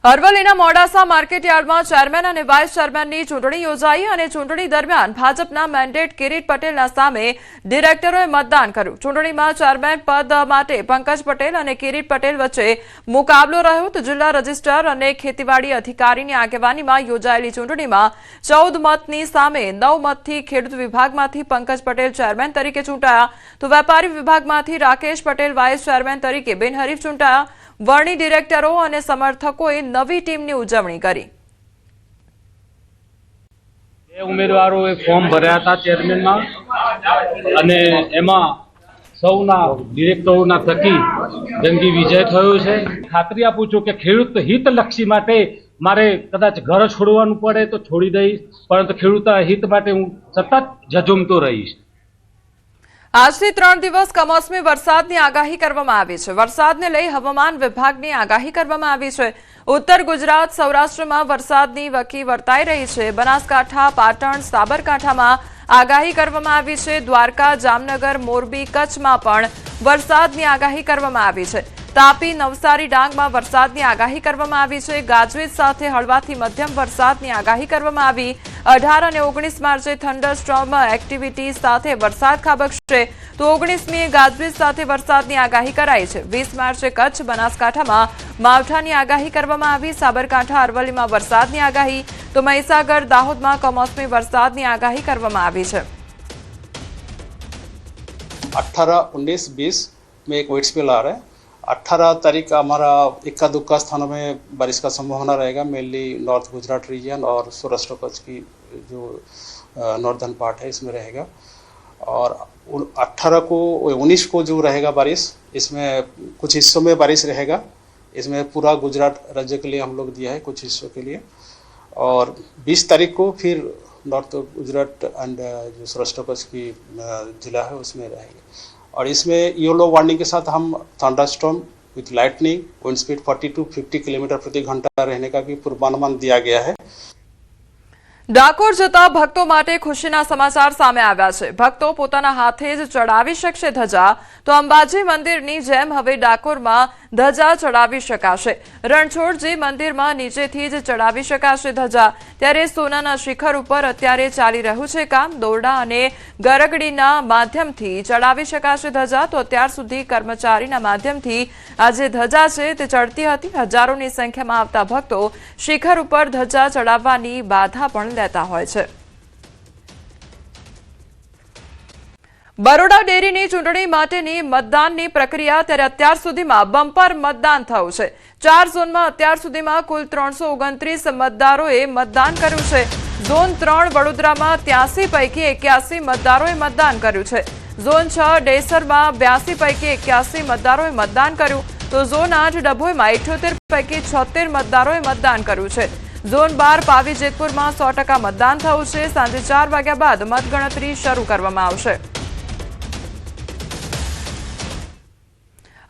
અરવલ્લીના મોડાસા માર્કેટયાર્ડમાં ચેરમેન અને વાઇસ ચેરમેનની ચૂંટણી યોજાઈ અને ચૂંટણી દરમિયાન ભાજપના મેન્ડેટ કિરીટ પટેલના સામે ડિરેક્ટરોએ મતદાન કર્યું। ચૂંટણીમાં ચેરમેન પદ માટે પંકજ પટેલ અને કિરીટ પટેલ વચ્ચે મુકાબલો રહ્યો તો જિલ્લા રજિસ્ટ્રાર અને ખેતીવાડી અધિકારીની આગેવાનીમાં યોજાયેલી ચૂંટણીમાં 14 મતની સામે 9 મતથી ખેડૂત વિભાગમાંથી પંકજ પટેલ ચેરમેન તરીકે ચૂંટાયા તો વેપારી વિભાગમાંથી રાકેશ પટેલ વાઇસ ચેરમેન તરીકે બિનહરીફ ચૂંટાયા। વર્ણી ડિરેક્ટરો અને સમર્થકોએ નવી ટીમની ઉજવણી કરી। ઉમેદવારોએ ફોર્મ ભર્યા હતા ચેરમેનમાં અને એમાં સૌના ડિરેક્ટરોના થકી જંગી વિજય થયો છે। ખાતરી આપું છું કે ખેડૂત હિતલક્ષી માટે મારે કદાચ ઘર છોડવાનું પડે તો છોડી દઈશ, પરંતુ ખેડૂતના હિત માટે હું સતત ઝઝૂમતો રહીશ। આજથી 3 દિવસ કમોસમી વરસાદની આગાહી કરવામાં આવી છે। વરસાદને લઈ હવામાન વિભાગની આગાહી કરવામાં આવી છે। ઉત્તર ગુજરાત સૌરાષ્ટ્રમાં વરસાદની વકી વર્તાઈ રહી છે। બનાસકાંઠા, પાટણ, સાબરકાંઠામાં આગાહી કરવામાં આવી છે। દ્વારકા, જામનગર, મોરબી, કચ્છમાં પણ વરસાદની આગાહી કરવામાં આવી છે। તાપી, નવસારી, ડાંગમાં વરસાદની આગાહી કરવામાં આવી છે। ગાજવીજ સાથે હળવાથી મધ્યમ વરસાદની આગાહી કરવામાં આવી। 18 અને 19 માર્ચે થંડરસ્ટોર્મ એક્ટિવિટી સાથે વરસાદ ખાબકશે તો 19મીએ ગાજવીજ સાથે વરસાદની આગાહી કરાઈ છે। 20 માર્ચે કચ્છ, બનાસકાંઠામાં માવઠાની આગાહી કરવામાં આવી। સાબરકાંઠા, અરવલ્લીમાં વરસાદની આગાહી તો મહીસાગર, દાહોદમાં કમોસમી વરસાદની આગાહી કરવામાં આવી છે। 18, 19, 20 में एक वेट स्पेल आ रहा है। 18 तारीख का हमारा इक्का दुक्का स्थानों में बारिश का संभावना रहेगा। मेनली नॉर्थ गुजरात रीजन और सौराष्ट्र कच्छ की जो नॉर्दर्न पार्ट है इसमें रहेगा। और 18 को 19 को जो रहेगा बारिश, इसमें कुछ हिस्सों में बारिश रहेगा। इसमें पूरा गुजरात राज्य के लिए हम लोग दिया है, कुछ हिस्सों के लिए। और 20 तारीख को फिर नॉर्थ गुजरात एंड जो सौराष्ट्र कच्छ की जिला है उसमें रहेगा। और इसमें येलो वार्निंग के साथ हम thunderstorm with lightning, wind speed 40 to 50 kilometre प्रति घंटा रहने का भी पूर्वानुमान दिया गया है। ડાકોર જતા ભક્તો માટે ખુશીના સમાચાર સામે આવ્યા છે। ભક્તો પોતાના હાથે જ ચડાવી શકશે ધજા તો અંબાજી મંદિરની જેમ હવે ડાકોરમાં ધજા ચડાવી શકાશે। રણછોડજી મંદિરમાં નીચેથી જ ચડાવી શકાશે ધજા। ત્યારે સોનાના શિખર ઉપર અત્યારે ચાલી રહ્યું છે કામ। દોરડા અને ગરગડીના માધ્યમથી ચડાવી શકાશે ધજા તો અત્યાર સુધી કર્મચારીના માધ્યમથી આ જે ધજા છે તે ચડતી હતી। હજારોની સંખ્યામાં આવતા ભક્તો શિખર ઉપર ધજા ચડાવવાની બાધા પણ લેતા હોય છે। બરોડા ડેરીની ચૂંટણી માટેની મતદાનની પ્રક્રિયા ત્યારે અત્યાર સુધીમાં બમ્પર મતદાન થયું છે। 4 ઝોનમાં અત્યાર સુધીમાં કુલ 329 મતદારોએ મતદાન કર્યું છે। ઝોન 3 વડોદરામાં 83 પૈકી 81 મતદારોએ મતદાન કર્યું છે। ઝોન 6 ડેસરમાં 82 પૈકી 81 મતદારોએ મતદાન કર્યું તો ઝોન 8 ડભોઈમાં 78 પૈકી 76 મતદારોએ મતદાન કર્યું છે। ઝોન 12 પાવી જેતપુરમાં 100% મતદાન થયું છે। સાંજે 4 વાગ્યા બાદ મતગણતરી શરૂ કરવામાં આવશે।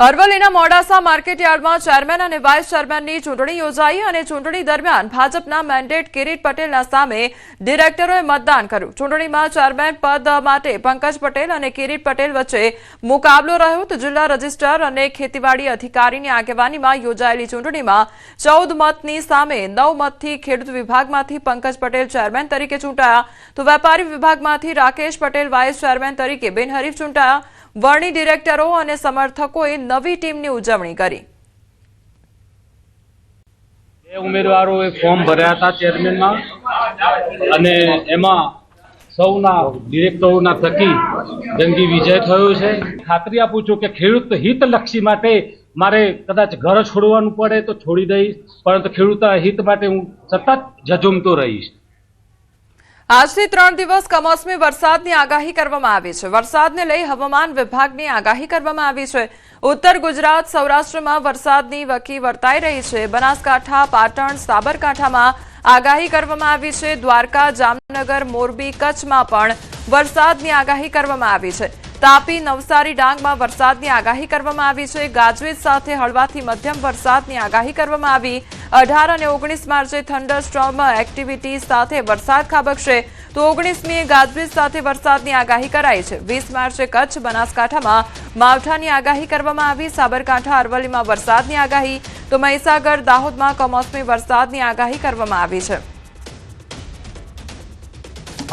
અરવલ્લીના મોડાસા માર્કેટયાર્ડમાં ચેરમેન અને વાઇસ ચેરમેનની ચૂંટણી યોજાઈ અને ચૂંટણી દરમિયાન ભાજપના મેન્ડેટ કિરીટ પટેલના સામે ડિરેક્ટરોએ મતદાન કર્યું। ચૂંટણીમાં ચેરમેન પદ માટે પંકજ પટેલ અને કિરીટ પટેલ વચ્ચે મુકાબલો રહ્યો તો જિલ્લા રજિસ્ટ્રાર અને ખેતીવાડી અધિકારીની આગેવાનીમાં યોજાયેલી ચૂંટણીમાં 14 મતની સામે 9 મતથી ખેડૂત વિભાગમાંથી પંકજ પટેલ ચેરમેન તરીકે ચૂંટાયા તો વેપારી વિભાગમાંથી રાકેશ પટેલ વાઇસ ચેરમેન તરીકે બિનહરીફ ચૂંટાયા। વર્ણી ડિરેક્ટરો અને સમર્થકોએ નવી ટીમની ઉજવણી કરી। ઉમેદવારોએ ફોર્મ ભર્યા હતા ચેરમેનમાં અને એમાં સૌના ડિરેક્ટરોના થકી જંગી વિજય થયો છે। ખાતરી આપું છું કે ખેડૂત હિતલક્ષી માટે મારે કદાચ ઘર છોડવાનું પડે તો છોડી દઈશ, પરંતુ ખેડૂતના હિત માટે હું સતત ઝઝૂમતો રહીશ। આજથી 3 દિવસ કમોસમી વરસાદની આગાહી કરવામાં આવી છે। વરસાદને લઈ હવામાન વિભાગની આગાહી કરવામાં આવી છે। ઉત્તર ગુજરાત સૌરાષ્ટ્રમાં વરસાદની વકી વર્તાઈ રહી છે। બનાસકાંઠા, પાટણ, સાબરકાંઠામાં આગાહી કરવામાં આવી છે। દ્વારકા, જામનગર, મોરબી, કચ્છમાં પણ વરસાદની આગાહી કરવામાં આવી છે। તાપી, નવસારી, ડાંગમાં વરસાદની આગાહી કરવામાં આવી છે। ગાજવીજ સાથે હળવાથી મધ્યમ વરસાદની આગાહી કરવામાં આવી। 18 અને 19 માર્ચે થંડરસ્ટોર્મ એક્ટિવિટી સાથે વરસાદ ખાબકશે તો 19મીએ ગાજવીજ સાથે વરસાદની આગાહી કરાઈ છે. 20 માર્ચે કચ્છ બનાસકાંઠામાં માવઠાની આગાહી કરવામાં આવી. સાબરકાંઠા અરવલ્લીમાં વરસાદની આગાહી તો મહીસાગર દાહોદમાં કમોસમી વરસાદની આગાહી કરવામાં આવી છે.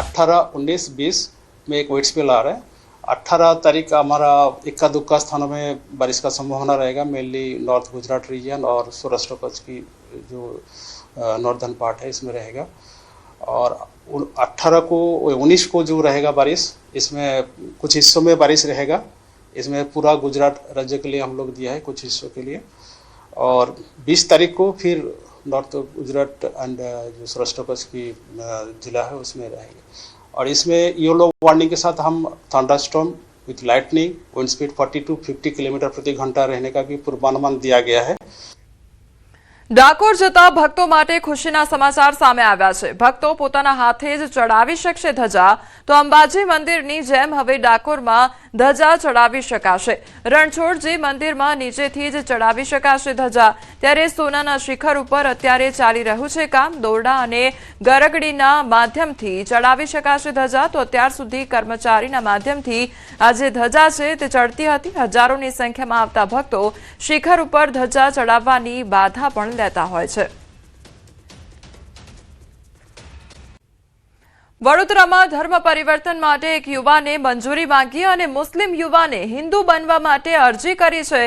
18, 19, 20 में एक वेट स्पेल आ रहा है. 18 तारीख हमारा इक्का दुक्का स्थानों में बारिश का संभावना रहेगा. मेनली नॉर्थ गुजरात रीजन और सौराष्ट्र कच्छ की जो नॉर्दर्न पार्ट है इसमें रहेगा. और 18 को 19 को जो रहेगा बारिश, इसमें कुछ हिस्सों में बारिश रहेगा. इसमें पूरा गुजरात राज्य के लिए हम लोग दिया है, कुछ हिस्सों के लिए. और 20 तारीख को फिर नॉर्थ गुजरात एंड जो सौराष्ट्र कच्छ की जिला है उसमें रहेगा. और इसमें येलो वार्निंग के साथ हम thunderstorm with lightning, wind speed 40 to 50 kilometre प्रति घंटा रहने का भी पूर्वानुमान दिया गया है. ડાકોર જતા ભક્તો માટે ખુશીના સમાચાર સામે આવ્યા છે. ભક્તો પોતાના હાથે જ ચડાવી શકશે ધજા. તો અંબાજી મંદિરની જેમ હવે ડાકોરમાં ધજા ચડાવી શકાશે. રણછોડજી મંદિરમાં નીચેથી જ ચડાવી શકાશે ધજા. ત્યારે સોનાના શિખર ઉપર અત્યારે ચાલી રહ્યું છે કામ. દોરડા અને ગરગડીના માધ્યમથી ચડાવી શકાશે ધજા. તો અત્યાર સુધી કર્મચારીના માધ્યમથી આ જે ધજા છે તે ચડતી હતી. હજારોની સંખ્યામાં આવતા ભક્તો શિખર ઉપર ધજા ચડાવવાની બાધા પણ લેતા હોય છે. વડોદરામાં ધર્મ પરિવર્તન માટે એક યુવાને મંજૂરી માંગી અને મુસ્લિમ યુવાને હિન્દુ બનવા માટે અરજી કરી છે.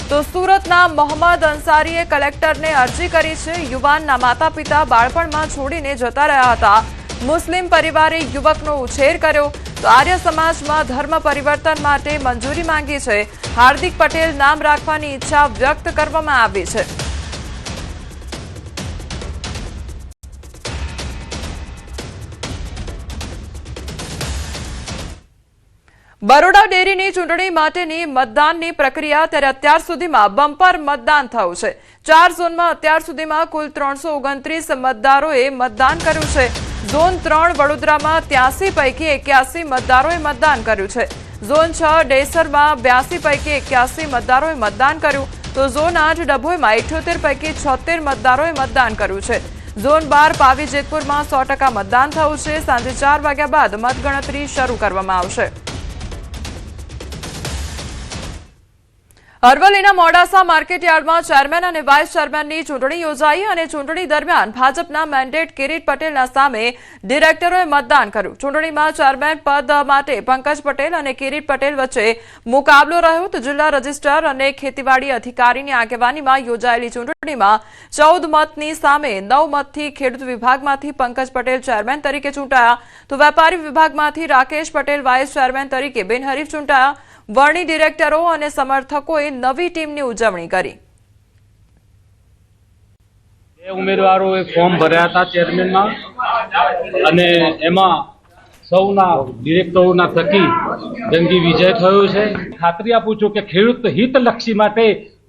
તો સુરતના મોહમ્મદ અંસારીએ કલેક્ટરને અરજી કરી છે. યુવાનના માતા પિતા બાળપણમાં છોડીને જતા રહ્યા હતા. મુસ્લિમ પરિવારે યુવકનો ઉછેર કર્યો. તો આર્ય સમાજમાં ધર્મ પરિવર્તન માટે મંજૂરી માંગી છે. હાર્દિક પટેલ નામ રાખવાની ઈચ્છા વ્યક્ત કરવામાં આવી છે. બરોડા ડેરીની ચૂંટણી માટેની મતદાનની પ્રક્રિયા ત્યારે અત્યાર સુધીમાં બમ્પર મતદાન થયું છે. 4 ઝોનમાં અત્યાર સુધીમાં કુલ 329 મતદારોએ મતદાન કર્યું છે. ઝોન 3 વડોદરામાં 83 પૈકી 81 મતદારોએ મતદાન કર્યું છે. ઝોન 6 ડેસરમાં 82 પૈકી 81 મતદારોએ મતદાન કર્યું. તો ઝોન 8 ડભોઈમાં 78 પૈકી 76 મતદારોએ મતદાન કર્યું છે. ઝોન 12 પાવી જેતપુરમાં 100% મતદાન થયું છે. સાંજે 4 વાગ્યા બાદ મતગણતરી શરૂ કરવામાં આવશે. અરવલ્લીના મોડાસા માર્કેટયાર્ડમાં ચેરમેન અને વાઇસ ચેરમેનની ચૂંટણી યોજાઈ અને ચૂંટણી દરમિયાન ભાજપના મેન્ડેટ કિરીટ પટેલના સામે ડિરેક્ટરોએ મતદાન કર્યું. ચૂંટણીમાં ચેરમેન પદ માટે પંકજ પટેલ અને કિરીટ પટેલ વચ્ચે મુકાબલો રહ્યો. તો જિલ્લા રજિસ્ટ્રાર અને ખેતીવાડી અધિકારીની આગેવાનીમાં યોજાયેલી ચૂંટણીમાં 14 મતની સામે 9 મતથી ખેડૂત વિભાગમાંથી પંકજ પટેલ ચેરમેન તરીકે ચૂંટાયા. તો વેપારી વિભાગમાંથી રાકેશ પટેલ વાઇસ ચેરમેન તરીકે બિનહરીફ ચૂંટાયા. વર્ણી ડિરેક્ટરો અને સમર્થકોએ નવી ટીમની ઉજવણી કરી. ઉમેદવારોએ ફોર્મ ભર્યા હતા ચેરમેનમાં અને એમાં સૌના ડિરેક્ટરોના થકી જંગી વિજય થયો છે. ખાતરી આપું છું કે ખેડૂત હિતલક્ષી માટે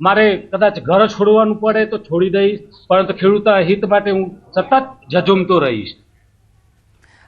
મારે કદાચ ઘર છોડવાનું પડે તો છોડી દઈશ, પરંતુ ખેડૂતના હિત માટે હું સતત ઝઝૂમતો રહીશ.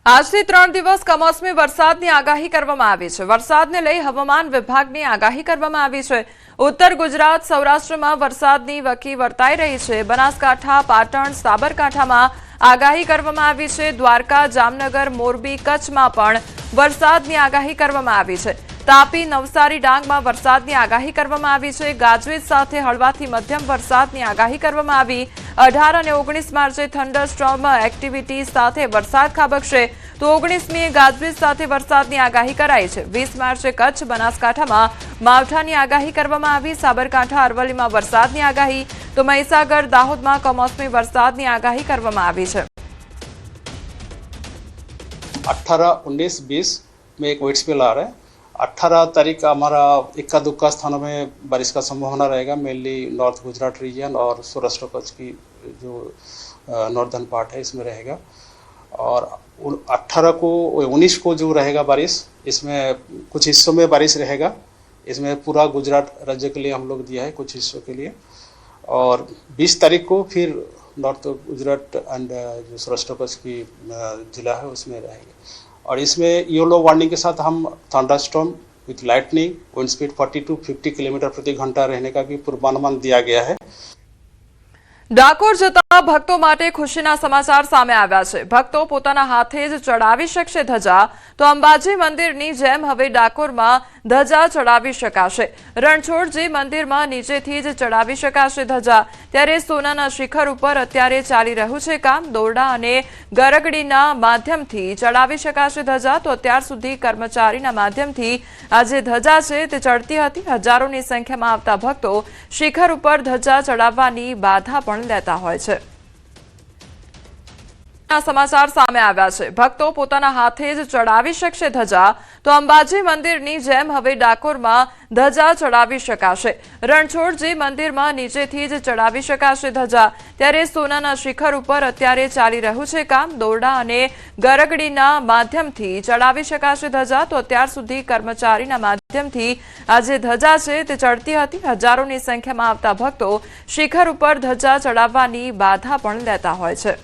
આજથી 3 દિવસ કમોસમી વરસાદની આગાહી કરવામાં આવી છે. વરસાદને લઈ હવામાન વિભાગની આગાહી કરવામાં આવી છે. ઉત્તર ગુજરાત સૌરાષ્ટ્રમાં વરસાદની વકી વર્તાઈ રહી છે. બનાસકાંઠા, પાટણ, સાબરકાંઠામાં આગાહી કરવામાં આવી છે. દ્વારકા, જામનગર, મોરબી, કચ્છમાં પણ વરસાદની આગાહી કરવામાં આવી છે. તાપી, નવસારી, ડાંગમાં વરસાદની આગાહી કરવામાં આવી છે. ગાજવીજ સાથે હળવાથી મધ્યમ વરસાદની આગાહી કરવામાં આવી. 18 અને 19 માર્ચે થંડરસ્ટોર્મ એક્ટિવિટી સાથે વરસાદ ખાબકશે. તો 19મીએ ગાજવીજ સાથે વરસાદની આગાહી કરાઈ છે. 20 માર્ચે કચ્છ બનાસકાંઠામાં માવઠાની આગાહી કરવામાં આવી. સાબરકાંઠા અરવલ્લીમાં વરસાદની આગાહી તો મહીસાગર દાહોદમાં કમોસમી વરસાદની આગાહી કરવામાં આવી છે. 18, 19, 20 में एक वेट स्पेल आ रहा है. 18 तारीख हमारा इक्का दुक्का स्थानों में बारिश का संभावना रहेगा. मेनली नॉर्थ गुजरात रीजन और सौराष्ट्र कच्छ की जो नॉर्दर्न पार्ट है इसमें रहेगा. और 18 को 19 को जो रहेगा बारिश, इसमें कुछ हिस्सों में बारिश रहेगा. इसमें पूरा गुजरात राज्य के लिए हम लोग दिया है, कुछ हिस्सों के लिए. और 20 तारीख को फिर नॉर्थ गुजरात एंड जो सौराष्ट्र कच्छ की जिला है उसमें रहेगा. और इसमें येलो वार्निंग के साथ हम thunderstorm with lightning, wind speed 40 to 50 kilometre प्रति घंटा रहने का भी पूर्वानुमान दिया गया है. ડાકોર જતા ભક્તો માટે ખુશીના સમાચાર સામે આવ્યા છે. ભક્તો પોતાના હાથે જ ચડાવી શકશે ધજા. તો અંબાજી મંદિરની જેમ હવે ડાકોરમાં ધજા ચડાવી શકાશે. રણછોડજી મંદિરમાં નીચેથી જ ચડાવી શકાશે ધજા. ત્યારે સોનાના શિખર ઉપર અત્યારે ચાલી રહ્યું છે કામ. દોરડા અને ગરગડીના માધ્યમથી ચડાવી શકાશે ધજા. તો અત્યાર સુધી કર્મચારીના માધ્યમથી આ જે ધજા છે તે ચડતી હતી. હજારોની સંખ્યામાં આવતા ભક્તો શિખર ઉપર ધજા ચડાવવાની બાધા પણ લેતા હોય છે. સમાચાર સામે આવ્યા છે. ભક્તો પોતાના હાથે જ ચડાવી શકશે ધજા. તો અંબાજી મંદિરની જેમ હવે ડાકોરમાં ધજા ચડાવી શકાશે. રણછોડજી મંદિરમાં નીચેથી જ ચડાવી શકાશે ધજા. ત્યારે સોનાના શિખર ઉપર અત્યારે ચાલી રહ્યું છે કામ. દોરડા અને ગરગડીના માધ્યમથી ચડાવી શકાશે ધજા. તો અત્યાર સુધી કર્મચારીના માધ્યમથી આ જે ધજા છે તે ચડતી હતી. હજારોની સંખ્યામાં આવતા ભક્તો શિખર ઉપર ધજા ચડાવવાની બાધા પણ લેતા હોય છે.